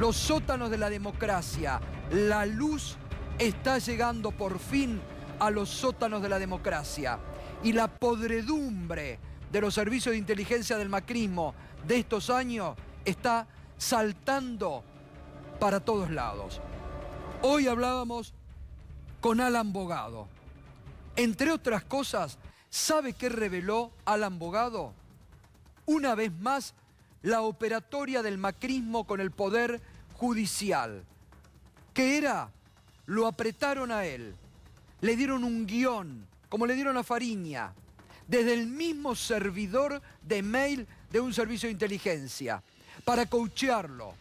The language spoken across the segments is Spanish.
los sótanos de la democracia. La luz está llegando por fin a los sótanos de la democracia. Y la podredumbre de los servicios de inteligencia del macrismo de estos años está saltando para todos lados. Hoy hablábamos con Alan Bogado. Entre otras cosas, ¿sabe qué reveló Alan Bogado? Una vez más, la operatoria del macrismo con el Poder Judicial. ¿Qué era? Lo apretaron a él. Le dieron un guión, como le dieron a Fariña, desde el mismo servidor de mail de un servicio de inteligencia, para coachearlo,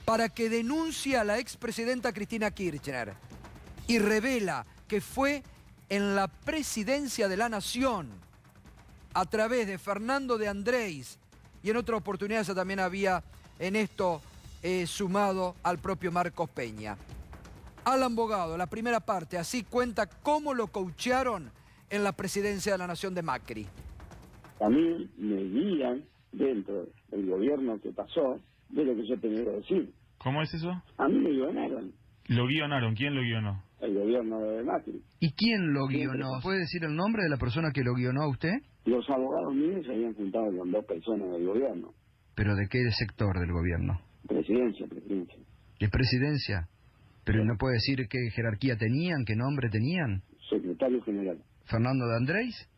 para que denuncie a la expresidenta Cristina Kirchner. Y revela que fue en la presidencia de la Nación, a través de Fernando de Andrés, y en otra oportunidad se también había en esto sumado al propio Marcos Peña. Alan Bogado, la primera parte, así cuenta cómo lo coachearon en la presidencia de la Nación de Macri. A mí me guían dentro del gobierno que pasó de lo que yo tenía que decir. ¿Cómo es eso? A mí me guionaron. ¿Lo guionaron? ¿Quién lo guionó? El gobierno de Macri. ¿Y quién lo guionó? ¿Puede decir el nombre de la persona que lo guionó a usted? Los abogados míos se habían juntado con 2 personas del gobierno. ¿Pero de qué sector del gobierno? Presidencia. ¿De presidencia? ¿Pero no puede decir qué jerarquía tenían, qué nombre tenían? Secretario general. ¿Fernando de Andrés?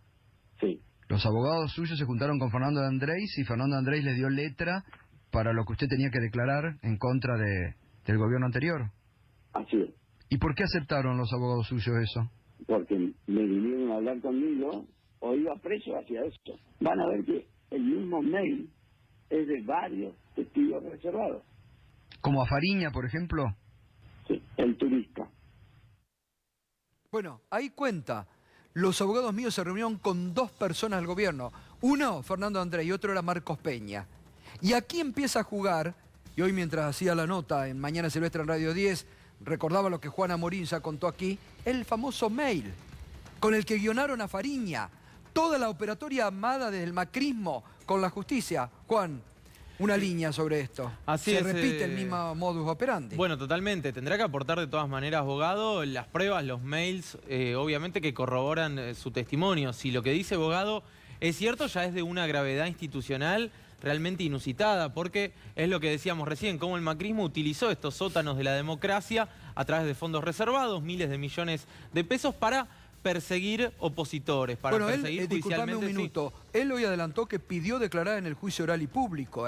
Sí. Los abogados suyos se juntaron con Fernando de Andrés y Fernando de Andrés les dio letra para lo que usted tenía que declarar en contra del gobierno anterior. Así es. ¿Y por qué aceptaron los abogados suyos eso? Porque me vinieron a hablar conmigo, o iba preso hacia esto. Van a ver que el mismo mail es de varios testigos reservados. ¿Como a Fariña, por ejemplo? Sí, el turista. Bueno, ahí cuenta. Los abogados míos se reunieron con 2 personas del gobierno. Uno, Fernando Andrés, y otro era Marcos Peña. Y aquí empieza a jugar, y hoy mientras hacía la nota en Mañana Silvestre en Radio 10, recordaba lo que Juana Morín ya contó aquí, el famoso mail con el que guionaron a Fariña. Toda la operatoria amada desde el macrismo con la justicia. Juan, una línea sobre esto. Así Se es, repite el mismo modus operandi. Bueno, totalmente. Tendrá que aportar de todas maneras, Bogado, las pruebas, los mails, obviamente que corroboran su testimonio. Si lo que dice Bogado es cierto, ya es de una gravedad institucional realmente inusitada, porque es lo que decíamos recién, cómo el macrismo utilizó estos sótanos de la democracia a través de fondos reservados, miles de millones de pesos para perseguir opositores, para perseguir judicialmente. Disculpame un minuto, él hoy adelantó que pidió declarar en el juicio oral y público,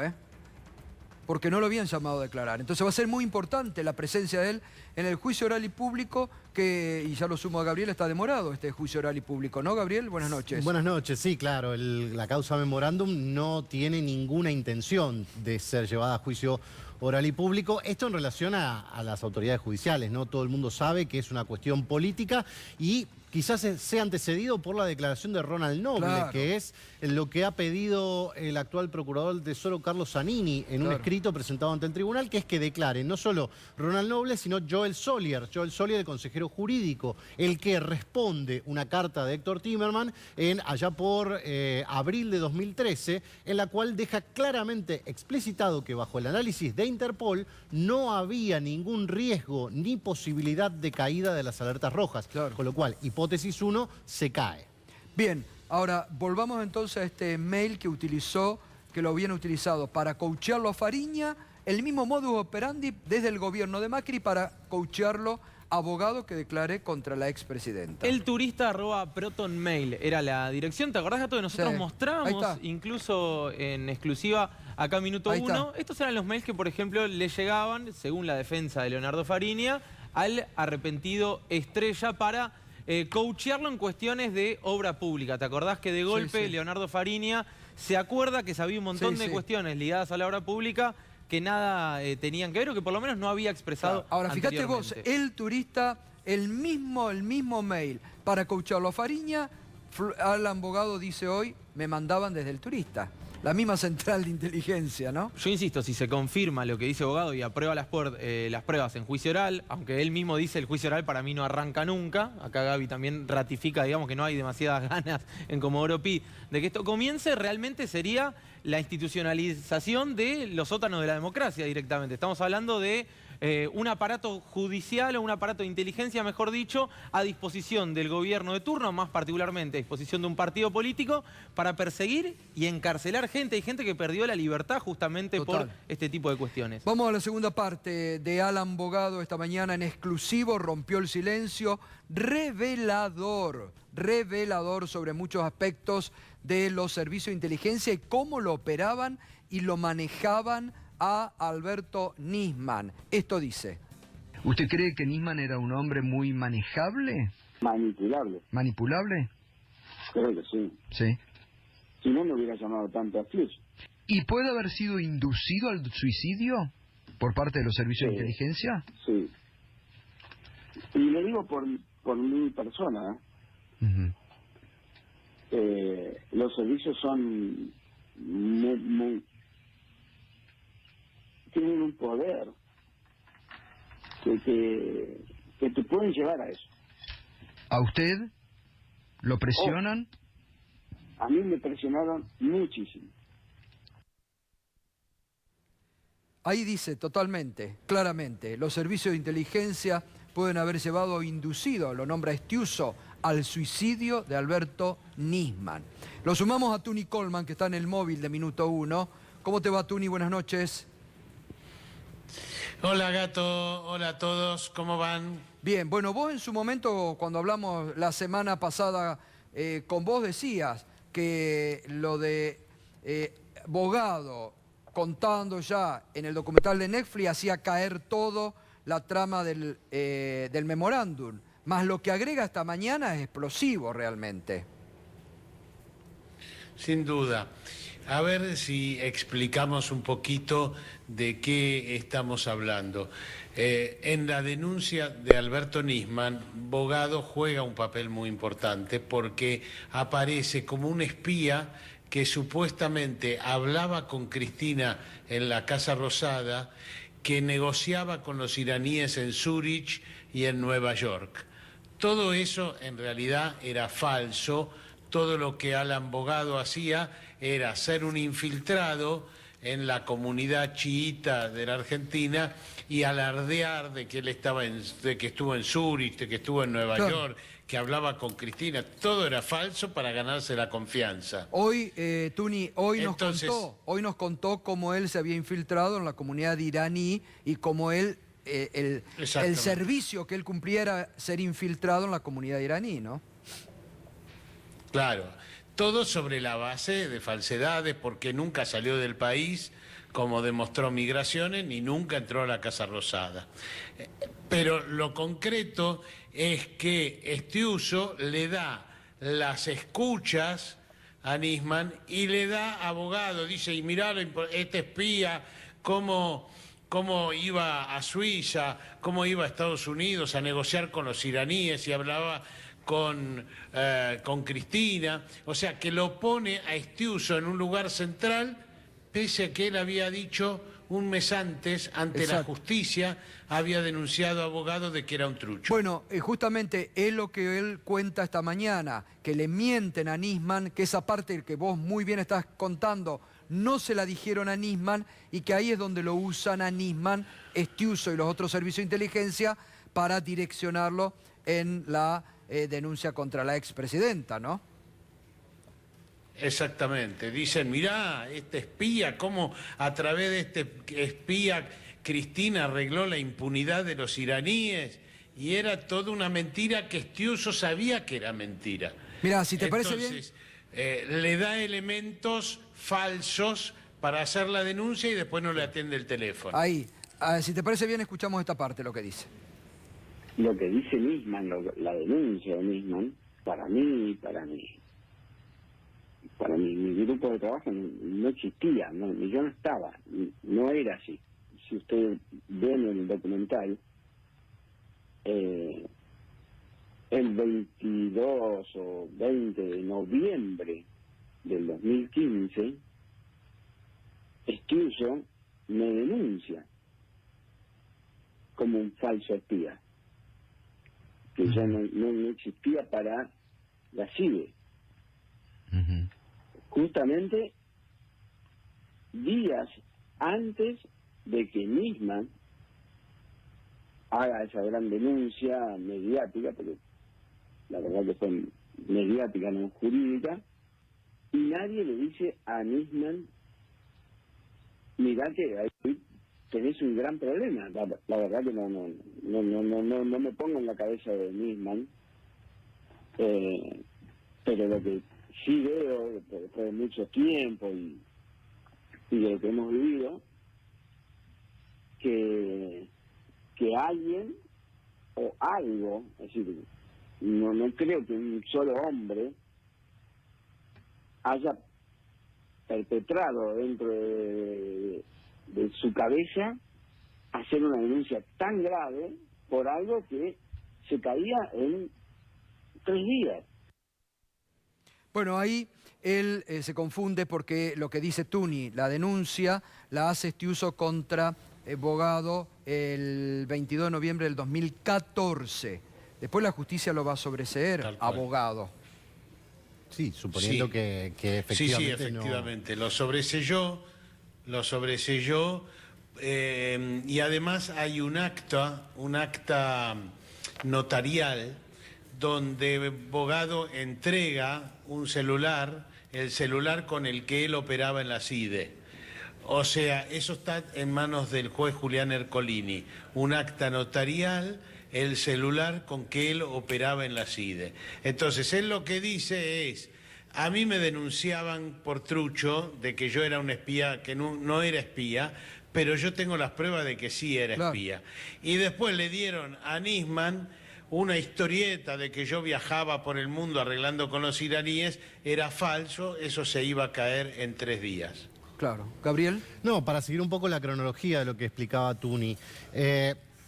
porque no lo habían llamado a declarar. Entonces va a ser muy importante la presencia de él en el juicio oral y público, y ya lo sumo a Gabriel, está demorado este juicio oral y público, ¿no, Gabriel? Buenas noches. Buenas noches, sí, claro. La causa memorándum no tiene ninguna intención de ser llevada a juicio oral y público. Esto en relación a las autoridades judiciales, ¿no? Todo el mundo sabe que es una cuestión política y quizás sea antecedido por la declaración de Ronald Noble, claro, que es lo que ha pedido el actual procurador del Tesoro, Carlos Zanini, en un escrito presentado ante el tribunal, que es que declare no solo Ronald Noble, sino Joel Solier, el consejero jurídico, el que responde una carta de Héctor Timerman allá por abril de 2013, en la cual deja claramente explicitado que bajo el análisis de Interpol no había ningún riesgo ni posibilidad de caída de las alertas rojas, con lo cual hipótesis 1 se cae. Bien, ahora volvamos entonces a este mail que lo habían utilizado para coachearlo a Fariña, el mismo modus operandi desde el gobierno de Macri para coachearlo a Bogado que declaré contra la expresidenta. El turista @protonmail era la dirección. ¿Te acordás, Gato, que nosotros mostrábamos incluso en exclusiva acá Minuto 1? Estos eran los mails que, por ejemplo, le llegaban, según la defensa de Leonardo Fariña, al arrepentido Estrella para coachearlo en cuestiones de obra pública. ¿Te acordás que de golpe Leonardo Fariña se acuerda que sabía un montón de cuestiones ligadas a la obra pública que nada tenían que ver o que por lo menos no había expresado Ahora, fíjate vos, el turista, el mismo mail para coacharlo a Fariña, Alan Bogado dice hoy, me mandaban desde el turista. La misma central de inteligencia, ¿no? Yo insisto, si se confirma lo que dice Bogado y aprueba las pruebas en juicio oral, aunque él mismo dice el juicio oral para mí no arranca nunca, acá Gaby también ratifica, digamos, que no hay demasiadas ganas en Comodoro Pi de que esto comience, realmente sería la institucionalización de los sótanos de la democracia directamente. Estamos hablando de un aparato judicial o un aparato de inteligencia, mejor dicho, a disposición del gobierno de turno, más particularmente a disposición de un partido político, para perseguir y encarcelar gente. Hay gente que perdió la libertad justamente Total. por este tipo de cuestiones. Vamos a la segunda parte de Alan Bogado esta mañana en exclusivo, rompió el silencio, revelador sobre muchos aspectos de los servicios de inteligencia y cómo lo operaban y lo manejaban a Alberto Nisman. Esto dice. ¿Usted cree que Nisman era un hombre muy manejable? Manipulable. ¿Manipulable? Creo que sí. Sí. Si no, no hubiera llamado tanto a Fius. ¿Y puede haber sido inducido al suicidio por parte de los servicios de inteligencia? Sí. Y le digo por mi persona, los servicios son tienen un poder que te pueden llevar a eso. ¿A usted lo presionan? A mí me presionaron muchísimo. Ahí dice totalmente, claramente, los servicios de inteligencia pueden haber llevado o inducido, lo nombra Estiuso, al suicidio de Alberto Nisman. Lo sumamos a Tuni Coleman, que está en el móvil de Minuto 1. ¿Cómo te va, Tuni? Buenas noches. Hola, Gato. Hola a todos. ¿Cómo van? Bien, bueno, vos en su momento, cuando hablamos la semana pasada con vos, decías que lo de Bogado contando ya en el documental de Netflix hacía caer todo la trama del memorándum. Más lo que agrega esta mañana es explosivo realmente. Sin duda. A ver si explicamos un poquito de qué estamos hablando. En la denuncia de Alberto Nisman, Bogado juega un papel muy importante porque aparece como un espía que supuestamente hablaba con Cristina en la Casa Rosada, que negociaba con los iraníes en Zúrich y en Nueva York. Todo eso en realidad era falso. Todo lo que Alan Bogado hacía era ser un infiltrado en la comunidad chiita de la Argentina y alardear de que él de que estuvo en Zúrich, de que estuvo en Nueva York, que hablaba con Cristina. Todo era falso para ganarse la confianza. Hoy, Tuni, hoy nos contó cómo él se había infiltrado en la comunidad iraní y cómo él, el servicio que él cumplía era ser infiltrado en la comunidad iraní, ¿no? Claro, todo sobre la base de falsedades, porque nunca salió del país, como demostró Migraciones, ni nunca entró a la Casa Rosada. Pero lo concreto es que Estiuso le da las escuchas a Nisman y le da a Bogado, dice, y mirá, este espía, cómo iba a Suiza, cómo iba a Estados Unidos a negociar con los iraníes y hablaba con Cristina, o sea, que lo pone a Estiuso en un lugar central, pese a que él había dicho un mes antes, ante la justicia, había denunciado a Bogado de que era un trucho. Bueno, justamente es lo que él cuenta esta mañana, que le mienten a Nisman, que esa parte que vos muy bien estás contando, no se la dijeron a Nisman, y que ahí es donde lo usan a Nisman, Estiuso y los otros servicios de inteligencia para direccionarlo en la denuncia contra la expresidenta, ¿no? Exactamente. Dicen, mirá, este espía, cómo a través de este espía Cristina arregló la impunidad de los iraníes, y era toda una mentira que Estiuso sabía que era mentira. Mirá, si te parece bien... le da elementos falsos para hacer la denuncia y después no le atiende el teléfono. Ahí, si te parece bien, escuchamos esta parte, lo que dice. Lo que dice Nisman, la denuncia de Nisman, para mi grupo de trabajo no existía, yo no estaba, no era así. Si ustedes ven el documental, el 22 o 20 de noviembre del 2015, Estiuso me denuncia como un falso espía, que yo no existía para la CIDE. Justamente días antes de que Nisman haga esa gran denuncia mediática, porque la verdad que fue mediática, no jurídica, y nadie le dice a Nisman, mirá que ahí tenés un gran problema. La verdad que no me pongo en la cabeza de Nisman, pero lo que sí veo después de mucho tiempo y de lo que hemos vivido, que alguien o algo, es decir, no creo que un solo hombre haya perpetrado dentro de su cabeza hacer una denuncia tan grave por algo que se caía en 3 días. Bueno, ahí él se confunde porque lo que dice Tuni, la denuncia la hace Estiuso contra Bogado el 22 de noviembre del 2014. Después la justicia lo va a sobreseer a Bogado. Sí, suponiendo que efectivamente Sí, efectivamente. Lo sobreseyó, y además hay un acta notarial donde Bogado entrega un celular, el celular con el que él operaba en la CIDE. O sea, eso está en manos del juez Julián Ercolini. Un acta notarial, el celular con que él operaba en la CIDE. Entonces, él lo que dice es, a mí me denunciaban por trucho de que yo era un espía, que no era espía, pero yo tengo las pruebas de que sí era espía. Y después le dieron a Nisman una historieta de que yo viajaba por el mundo arreglando con los iraníes, era falso, eso se iba a caer en 3 días. Claro. ¿Gabriel? No, para seguir un poco la cronología de lo que explicaba Tuni.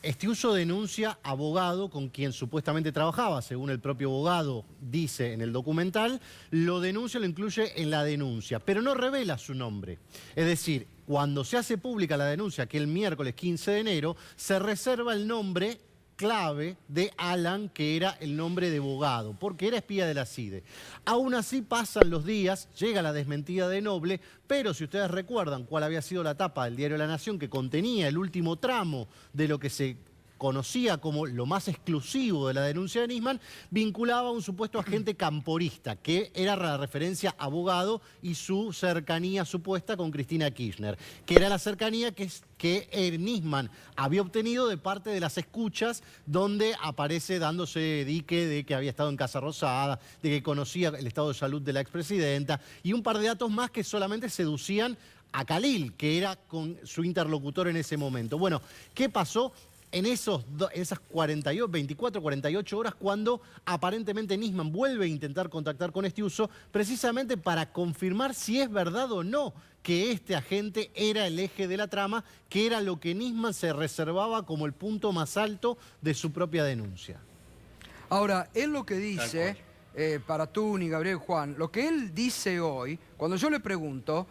Estiuso denuncia a Bogado, con quien supuestamente trabajaba, según el propio Bogado dice en el documental, lo denuncia, lo incluye en la denuncia, pero no revela su nombre. Es decir, cuando se hace pública la denuncia, que el miércoles 15 de enero, se reserva el nombre clave de Alan, que era el nombre de Bogado, porque era espía de la CIDE. Aún así pasan los días, llega la desmentida de Noble, pero si ustedes recuerdan cuál había sido la tapa del diario La Nación, que contenía el último tramo de lo que se conocía como lo más exclusivo de la denuncia de Nisman, vinculaba a un supuesto agente camporista, que era la referencia a Bogado y su cercanía supuesta con Cristina Kirchner, que era la cercanía que Nisman había obtenido de parte de las escuchas, donde aparece dándose dique de que había estado en Casa Rosada, de que conocía el estado de salud de la expresidenta, y un par de datos más que solamente seducían a Khalil, que era con su interlocutor en ese momento. Bueno, ¿qué pasó en esas 24, 48 horas, cuando aparentemente Nisman vuelve a intentar contactar con Estiuso, precisamente para confirmar si es verdad o no que este agente era el eje de la trama, que era lo que Nisman se reservaba como el punto más alto de su propia denuncia? Ahora, él lo que dice, para Tuni, Gabriel, Juan, lo que él dice hoy, cuando yo le pregunto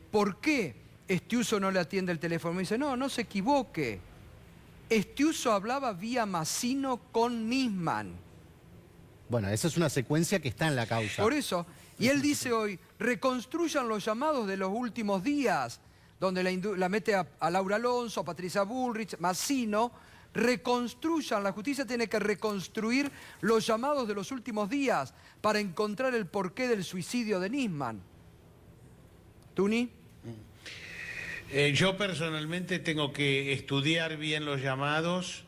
por qué Estiuso no le atiende el teléfono, me dice, no se equivoque. Estiuso hablaba vía Massino con Nisman. Bueno, esa es una secuencia que está en la causa. Por eso, y él dice hoy, reconstruyan los llamados de los últimos días, donde la mete a Laura Alonso, a Patricia Bullrich, Massino, reconstruyan, la justicia tiene que reconstruir los llamados de los últimos días para encontrar el porqué del suicidio de Nisman. ¿Tuni? Yo personalmente tengo que estudiar bien los llamados.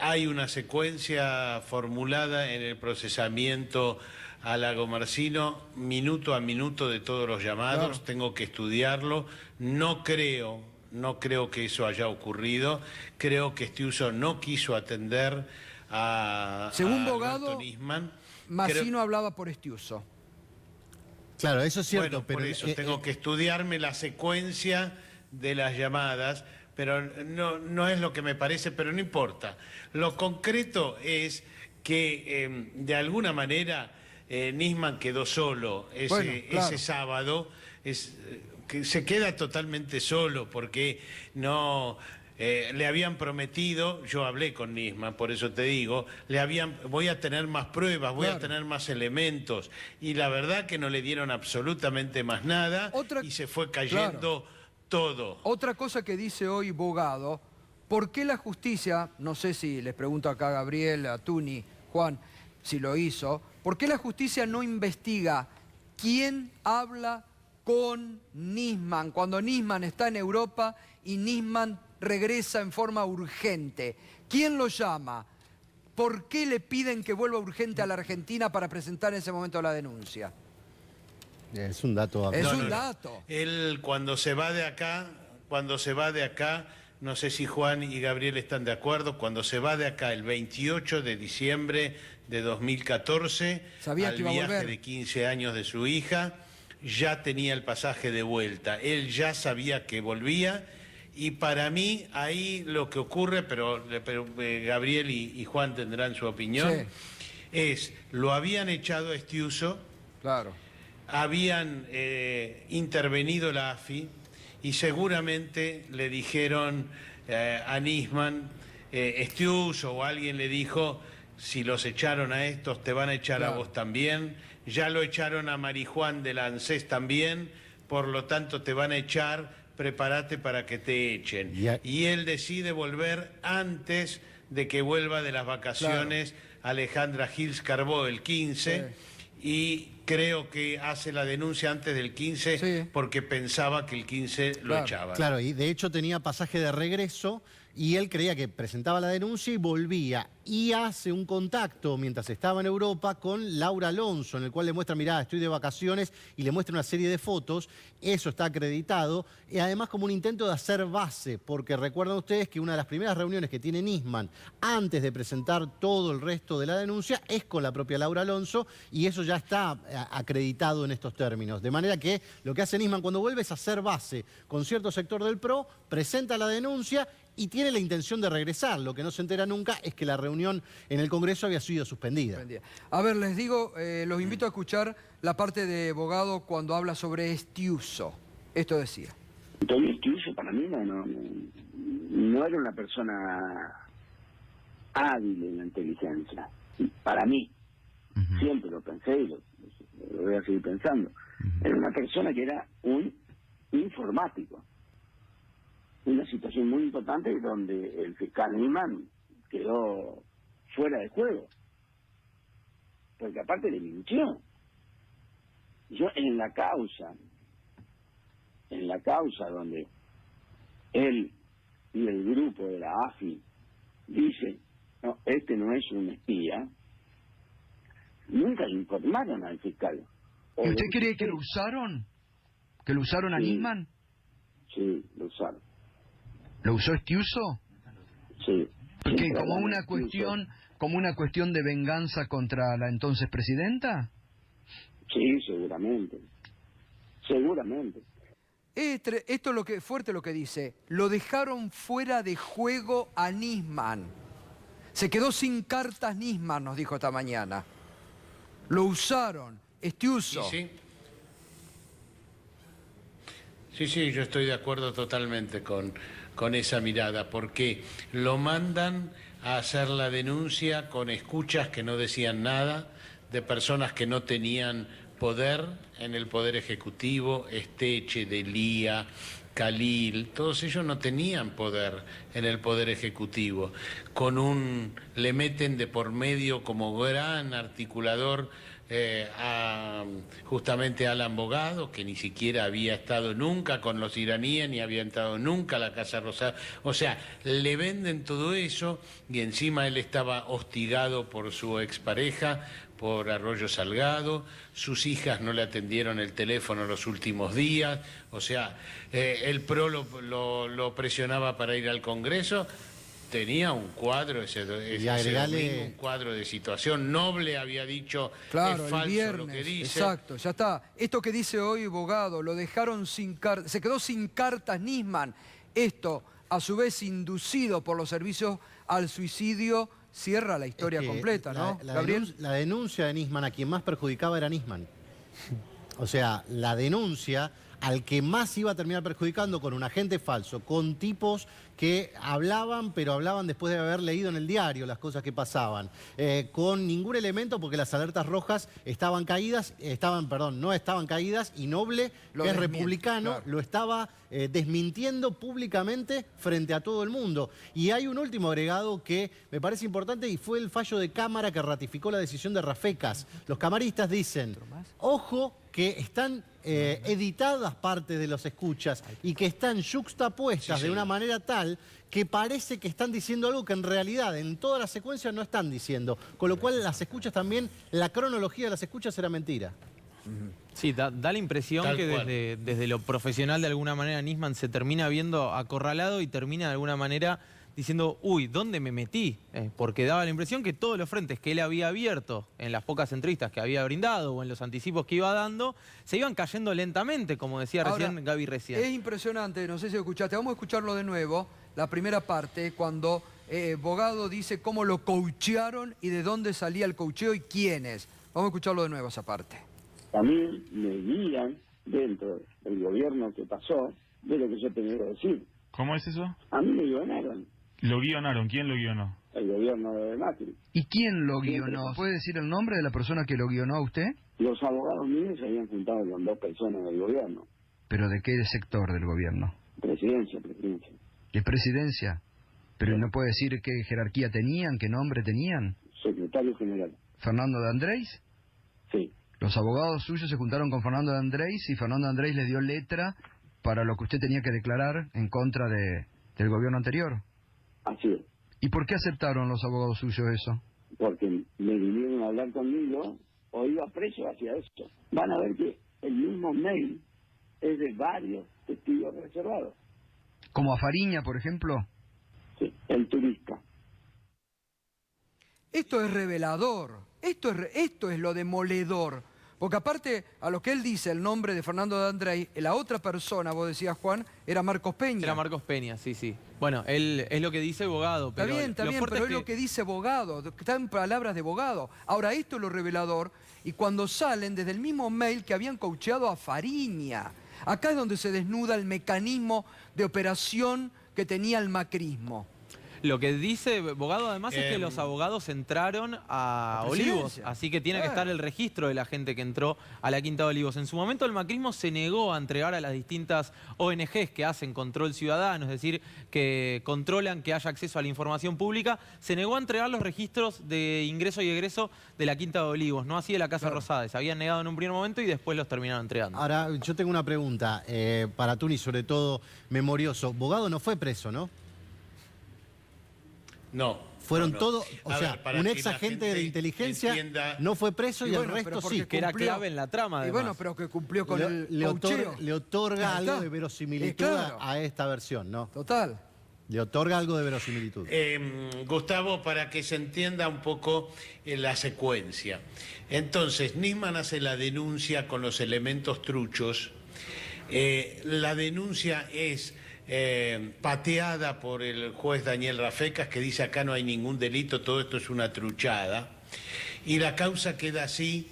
Hay una secuencia formulada en el procesamiento a Lagomarsino, minuto a minuto de todos los llamados. Claro. Tengo que estudiarlo. No creo que eso haya ocurrido. Creo que Estiuso no quiso atender a Según Bogado, Nisman. Massino hablaba por Estiuso. Claro, eso es cierto. Bueno, pero por eso tengo que estudiarme la secuencia de las llamadas, pero no es lo que me parece, pero no importa. Lo concreto es que de alguna manera Nisman quedó solo ese sábado, que se queda totalmente solo porque no... le habían prometido, yo hablé con Nisman, por eso te digo, voy a tener más pruebas, voy a tener más elementos, y la verdad que no le dieron absolutamente más nada y se fue cayendo todo. Otra cosa que dice hoy Bogado, ¿por qué la justicia, no sé si les pregunto acá a Gabriel, a Tuni, Juan, si lo hizo, ¿por qué la justicia no investiga quién habla con Nisman cuando Nisman está en Europa y Nisman regresa en forma urgente? ¿Quién lo llama? ¿Por qué le piden que vuelva urgente a la Argentina para presentar en ese momento la denuncia? Es un dato. Es un dato. Él cuando se va de acá, no sé si Juan y Gabriel están de acuerdo, cuando se va de acá el 28 de diciembre de 2014, sabía al que iba a viaje volver. de 15 años de su hija, ya tenía el pasaje de vuelta. Él ya sabía que volvía, y para mí ahí lo que ocurre, pero Gabriel y Juan tendrán su opinión, es, lo habían echado a Estiuso, claro, habían intervenido la AFI, y seguramente le dijeron a Nisman, Estiuso o alguien le dijo, si los echaron a estos, te van a echar a vos también. Ya lo echaron a Marijuán de la ANSES también, por lo tanto te van a echar, prepárate para que te echen. Y él decide volver antes de que vuelva de las vacaciones Alejandra Gils Carbó el 15, y creo que hace la denuncia antes del 15 porque pensaba que el 15 lo echaban. Claro, y de hecho tenía pasaje de regreso y él creía que presentaba la denuncia y volvía. Y hace un contacto mientras estaba en Europa con Laura Alonso, en el cual le muestra, mirá, estoy de vacaciones, y le muestra una serie de fotos. Eso está acreditado. Y además como un intento de hacer base, porque recuerdan ustedes que una de las primeras reuniones que tiene Nisman antes de presentar todo el resto de la denuncia es con la propia Laura Alonso, y eso ya está acreditado en estos términos. De manera que lo que hace Nisman cuando vuelve es hacer base con cierto sector del PRO, presenta la denuncia y tiene la intención de regresar. Lo que no se entera nunca es que la reunión en el Congreso había sido suspendida. A ver, les digo, los invito a escuchar la parte de Bogado cuando habla sobre Estiuso. Esto decía. Antonio Estiuso para mí no era una persona hábil en la inteligencia. Para mí, siempre lo pensé y lo voy a seguir pensando. Era una persona que era un informático. Una situación muy importante donde el fiscal Nisman quedó fuera de juego, porque aparte le mintió. Yo en la causa donde él y el grupo de la AFI dicen, no, este no es un espía, nunca le informaron al fiscal. ¿Y usted cree que lo usaron? ¿Que lo usaron a Nisman? Sí, lo usaron. ¿Lo usó Estiuso? Sí. Porque como una cuestión de venganza contra la entonces presidenta. Sí, seguramente. Seguramente. Esto es lo que fuerte lo que dice. Lo dejaron fuera de juego a Nisman. Se quedó sin cartas Nisman, nos dijo esta mañana. Lo usaron. Estiuso. Sí, yo estoy de acuerdo totalmente con esa mirada, porque lo mandan a hacer la denuncia con escuchas que no decían nada, de personas que no tenían poder en el Poder Ejecutivo, Esteche, Delía, Khalil, todos ellos no tenían poder en el Poder Ejecutivo. Le meten de por medio como gran articulador justamente a Alan Bogado, que ni siquiera había estado nunca con los iraníes, ni había entrado nunca a la Casa Rosada. O sea, le venden todo eso, y encima él estaba hostigado por su expareja, por Arroyo Salgado, sus hijas no le atendieron el teléfono los últimos días, o sea, el PRO lo presionaba para ir al Congreso. Tenía un cuadro ese domingo, un cuadro de situación. Noble había dicho, claro, es falso el viernes, lo que dice. Exacto, ya está. Esto que dice hoy Bogado, lo dejaron sin cartas, se quedó sin cartas Nisman. Esto, a su vez, inducido por los servicios al suicidio, cierra la historia completa, ¿no, Gabriel? La denuncia de Nisman, a quien más perjudicaba era Nisman. O sea, la denuncia al que más iba a terminar perjudicando con un agente falso, con tipos que hablaban, pero hablaban después de haber leído en el diario las cosas que pasaban, con ningún elemento porque las alertas rojas estaban caídas, no estaban caídas, y Noble, que es republicano, claro, lo estaba desmintiendo públicamente frente a todo el mundo. Y hay un último agregado que me parece importante y fue el fallo de Cámara que ratificó la decisión de Rafecas. Los camaristas dicen, ojo, que están editadas partes de los escuchas y que están yuxtapuestas de una manera tal que parece que están diciendo algo que en realidad en toda la secuencia no están diciendo. Con lo cual las escuchas también, la cronología de las escuchas era mentira. Sí, da la impresión Tal que desde lo profesional de alguna manera Nisman se termina viendo acorralado y termina de alguna manera diciendo, uy, ¿dónde me metí? Porque daba la impresión que todos los frentes que él había abierto en las pocas entrevistas que había brindado o en los anticipos que iba dando, se iban cayendo lentamente, como decía recién Gaby recién. Es impresionante, no sé si lo escuchaste, vamos a escucharlo de nuevo, la primera parte, cuando Bogado dice cómo lo coachearon y de dónde salía el coacheo y quiénes. Vamos a escucharlo de nuevo esa parte. A mí me guían dentro del gobierno que pasó de lo que yo tenía que decir. ¿Cómo es eso? A mí me guionaron. Lo guionaron. ¿Quién lo guionó? El gobierno de Macri. ¿Y quién lo guionó? ¿Puede decir el nombre de la persona que lo guionó a usted? Los abogados míos se habían juntado con 2 personas del gobierno. ¿Pero de qué sector del gobierno? Presidencia. ¿De presidencia? ¿Pero no puede decir qué jerarquía tenían, qué nombre tenían? Secretario general. ¿Fernando de Andrés? Sí. Los abogados suyos se juntaron con Fernando de Andrés y Fernando de Andrés le dio letra para lo que usted tenía que declarar en contra del gobierno anterior. Así es. ¿Y por qué aceptaron los abogados suyos eso? Porque me vinieron a hablar conmigo o iba preso hacia esto. Van a ver que el mismo mail es de varios testigos reservados. ¿Como a Fariña, por ejemplo? Sí, el turista. Esto es revelador, esto es lo demoledor. Porque aparte, a lo que él dice, el nombre de Fernando de Andrés, la otra persona, vos decías, Juan, era Marcos Peña. Era Marcos Peña, sí, sí. Bueno, él es lo que dice Bogado. Pero Está bien, pero es lo que dice Bogado, está en palabras de Bogado. Ahora, esto es lo revelador, y cuando salen desde el mismo mail que habían coacheado a Fariña. Acá es donde se desnuda el mecanismo de operación que tenía el macrismo. Lo que dice Bogado además es que los abogados entraron a Olivos, así que tiene que estar el registro de la gente que entró a la Quinta de Olivos. En su momento el macrismo se negó a entregar a las distintas ONGs que hacen control ciudadano, es decir, que controlan que haya acceso a la información pública, se negó a entregar los registros de ingreso y egreso de la Quinta de Olivos, no así de la Casa Rosada. Se habían negado en un primer momento y después los terminaron entregando. Ahora, yo tengo una pregunta para Tuni, sobre todo memorioso. Bogado no fue preso, ¿no? No. Fueron no. todos, o A sea, ver, para un que ex la agente gente de inteligencia entienda... no fue preso y bueno, el resto sí. Que era clave en la trama, además. Y bueno, pero que cumplió con el coacheo. Le otorga Ahí algo está. de verosimilitud Claro. a esta versión, ¿no? Total. Le otorga algo de verosimilitud. Gustavo, para que se entienda un poco la secuencia. Entonces, Nisman hace la denuncia con los elementos truchos. La denuncia es pateada por el juez Daniel Rafecas, que dice acá no hay ningún delito, todo esto es una truchada. Y la causa queda así.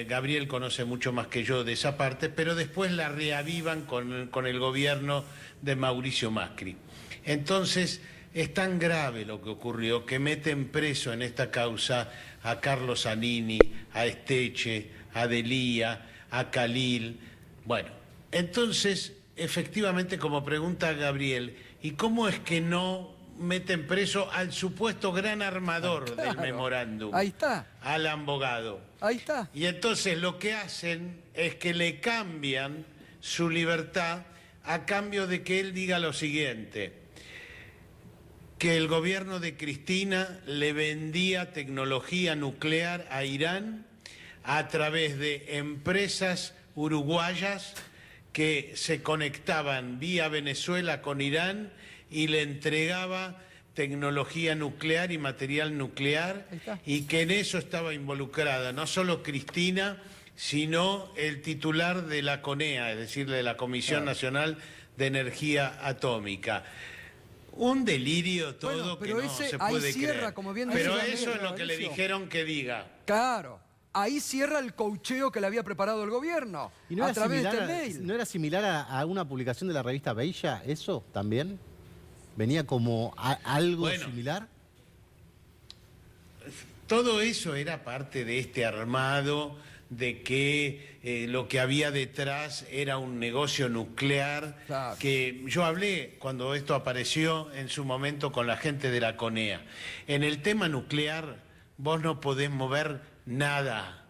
Gabriel conoce mucho más que yo de esa parte, pero después la reavivan con el gobierno de Mauricio Macri. Entonces, es tan grave lo que ocurrió que meten preso en esta causa a Carlos Zanini, a Esteche, a Delía, a Khalil. Bueno, entonces, efectivamente, como pregunta Gabriel, ¿y cómo es que no meten preso al supuesto gran armador del memorándum? Ahí está. Alan Bogado. Ahí está. Y entonces lo que hacen es que le cambian su libertad a cambio de que él diga lo siguiente: que el gobierno de Cristina le vendía tecnología nuclear a Irán a través de empresas uruguayas que se conectaban vía Venezuela con Irán y le entregaba tecnología nuclear y material nuclear, y que en eso estaba involucrada no solo Cristina, sino el titular de la CONEA, es decir, de la Comisión Nacional de Energía Atómica. Un delirio todo, Bueno, pero que no ese se ahí puede cierra, creer. como bien Pero decía eso es Negro, lo que le Mauricio. dijeron que diga. Claro. ahí cierra el coacheo que le había preparado el gobierno ¿Y no a era través de similar este mail. ¿No era similar a una publicación de la revista Beilla, eso también? ¿Venía como algo similar? Todo eso era parte de este armado de que lo que había detrás era un negocio nuclear, Claro. que yo hablé cuando esto apareció en su momento con la gente de la CONEA. En el tema nuclear vos no podés mover nada,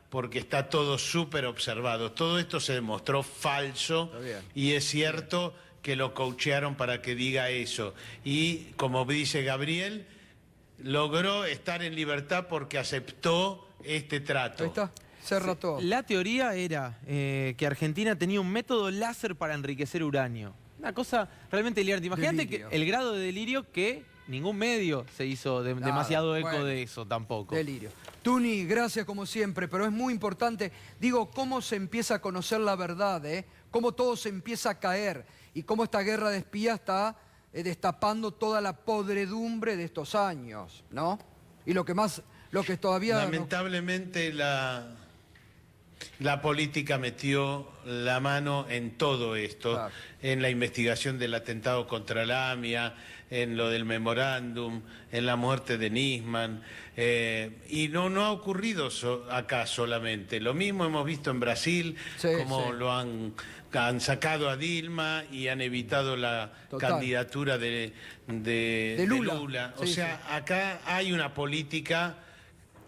porque está todo súper observado. Todo esto se demostró falso y es cierto que lo coachearon para que diga eso. Y como dice Gabriel, logró estar en libertad porque aceptó este trato. Ahí está, cerra todo. La teoría era que Argentina tenía un método láser para enriquecer uranio. Una cosa realmente delirante. Imagínate que el grado de delirio que ningún medio se hizo demasiado eco de eso tampoco. Delirio. Tuni, gracias como siempre, pero es muy importante, digo, cómo se empieza a conocer la verdad, cómo todo se empieza a caer y cómo esta guerra de espías está destapando toda la podredumbre de estos años, ¿no? Y lo que todavía... Lamentablemente la política metió la mano en todo esto, Claro. en la investigación del atentado contra la AMIA, en lo del memorándum, en la muerte de Nisman, y no ha ocurrido acá solamente. Lo mismo hemos visto en Brasil, lo han sacado a Dilma y han evitado la candidatura de Lula. O sea, acá hay una política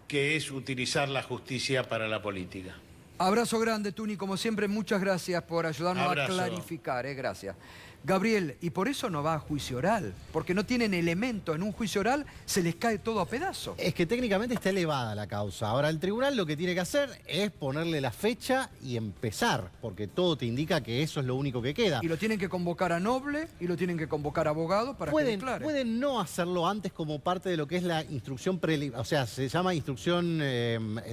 que es utilizar la justicia para la política. Abrazo grande, Tuni, como siempre, muchas gracias por ayudarnos Abrazo. a clarificar, gracias. Gabriel, y por eso no va a juicio oral, porque no tienen elementos. En un juicio oral se les cae todo a pedazos. Es que técnicamente está elevada la causa. Ahora, el tribunal lo que tiene que hacer es ponerle la fecha y empezar, porque todo te indica que eso es lo único que queda. Y lo tienen que convocar a Noble y lo tienen que convocar a abogado para que declare. Pueden no hacerlo antes como parte de lo que es la instrucción preliminar, o sea, se llama instrucción,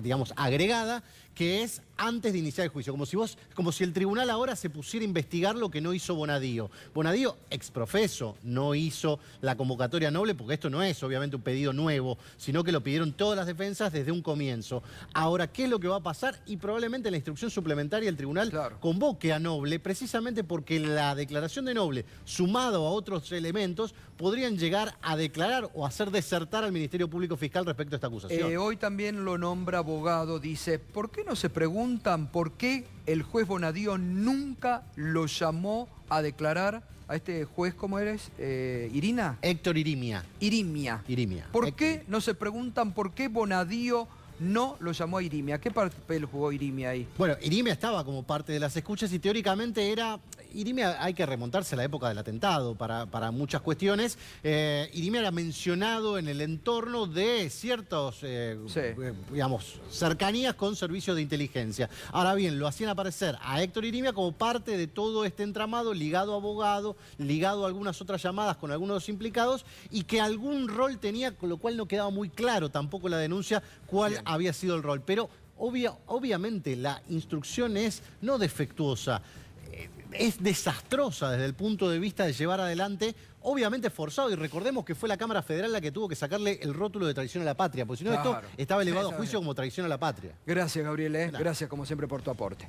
digamos, agregada, que es antes de iniciar el juicio, como si el tribunal ahora se pusiera a investigar lo que no hizo Bonadío. Bonadío, exprofeso, no hizo la convocatoria Noble, porque esto no es obviamente un pedido nuevo, sino que lo pidieron todas las defensas desde un comienzo. Ahora, ¿qué es lo que va a pasar? Y probablemente en la instrucción suplementaria el tribunal convoque a Noble, precisamente porque la declaración de Noble, sumado a otros elementos, podrían llegar a declarar o hacer desertar al Ministerio Público Fiscal respecto a esta acusación. Hoy también lo nombra abogado, dice, ¿por qué no se preguntan por qué el juez Bonadío nunca lo llamó a declarar a este juez, ¿cómo eres? ¿Irina? Héctor Irimia. Irimia. ¿Por qué no se preguntan por qué Bonadío no lo llamó a Irimia? ¿Qué papel jugó Irimia ahí? Bueno, Irimia estaba como parte de las escuchas y teóricamente era... Irimia hay que remontarse a la época del atentado para muchas cuestiones. Irimia era mencionado en el entorno de ciertos, digamos, cercanías con servicios de inteligencia. Ahora bien, lo hacían aparecer a Héctor Irimia como parte de todo este entramado, ligado a abogado, ligado a algunas otras llamadas con algunos de los implicados y que algún rol tenía, con lo cual no quedaba muy claro tampoco la denuncia cuál había sido el rol. Pero obviamente la instrucción es no defectuosa, es desastrosa desde el punto de vista de llevar adelante, obviamente forzado, y recordemos que fue la Cámara Federal la que tuvo que sacarle el rótulo de traición a la patria, porque si no esto estaba elevado a juicio como traición a la patria. Gracias, Gabriel, gracias como siempre por tu aporte.